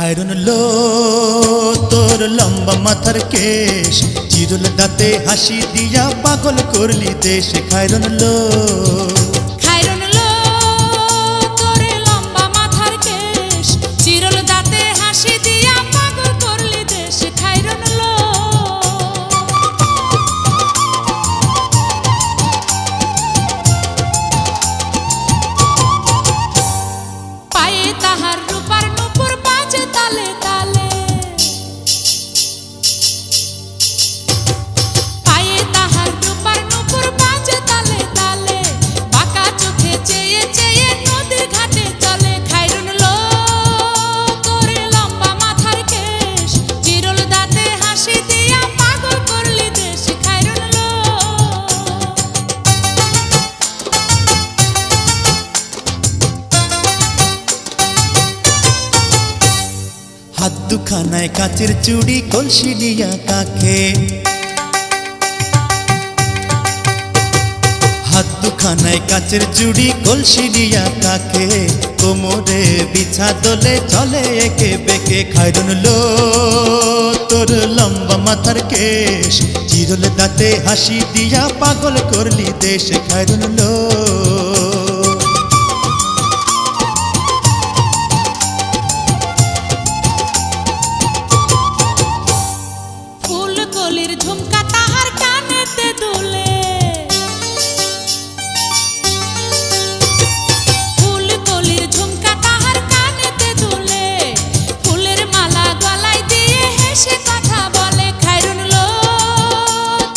খায়রুন লো তোর লম্বা মাথার কেশ, চিরুল দাঁতে হাসি দিয়া পাগল করলি দেশ। খায়রুন লো খায়রুন লো তোর লম্বা মাথার কেশ, চিরল দাঁতে হাসি দিয়া পাগল করলি দেশ। খায়রুন লো পায়ে তাহার রূপার নূপুর বাজে তালে তালে, পায়ে তাহার রূপার নূপুর বাজে তালে তালে, বাঁকা চোখে চেয়ে চেয়ে নদীর ঘাটে চলে। খায়রুন লো তোর লম্বা মাথার কেশ, চিরল দাঁতে হাসি দিয়া পাগল করলি দেশ। খায়রুন লো হাত দুখানায় কাচের চুড়ি, কলসি নিয়া কাখে, হাত দুখানায় কাচের চুড়ি, কলসি নিয়া কাখে, কোমরে বিছা দোলে চলে একে বেঁকে। খায়রুন লো তোর লম্বা মাথার কেশ, চিরল দাঁতে হাসি দিয়া পাগল করলি দেশ। খায়রুন লো ফুল কলির ঝুমকা তাহার কানেতে দুলে, ফুল কলির ঝুমকা তাহার কানেতে দুলে, ফুলের মালা গলায় দিয়ে হেসে কথা বলে। খায়রুন লো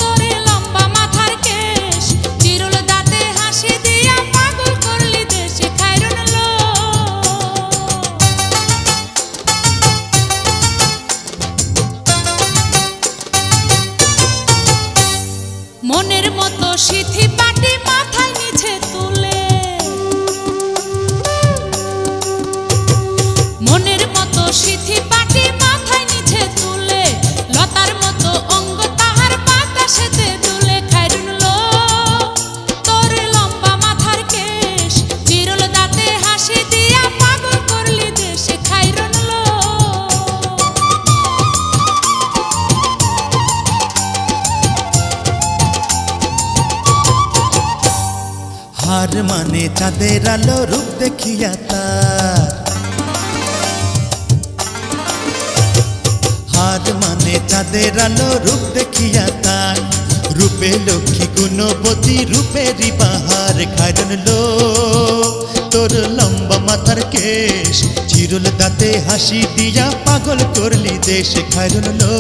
তোর লম্বা মাথার কেশ, চিরল দাঁতে হাসি দিয়া পাগল করলি দেশ। খায়রুন লো মনের মতো সিথি পাটি মাথায় নিচে তুলে, মনের মতো সিথি পাটি মাথায় নিচে তুলে, লতার মতো অঙ্গ তাহার বাতাসেতে দুলে। খায়রুন লো তোর লম্বা মাথার কেশ, চিরল দাঁতে হাসি দিয়া পাগল করলি দেশ। খায়রুন লো হার মানে চাঁদের আলো, রূপ দেখিয়া তার, হার মানে চাঁদের আলো, রূপ দেখিয়া তার, রূপে লক্ষ্মী গুণবতী, রূপেরই বাহার। খায়রুন লো তোর লম্বা মাথার কেশ, চিরল দাঁতে হাসি দিয়া পাগল করলি দেশ। খায়রুন লো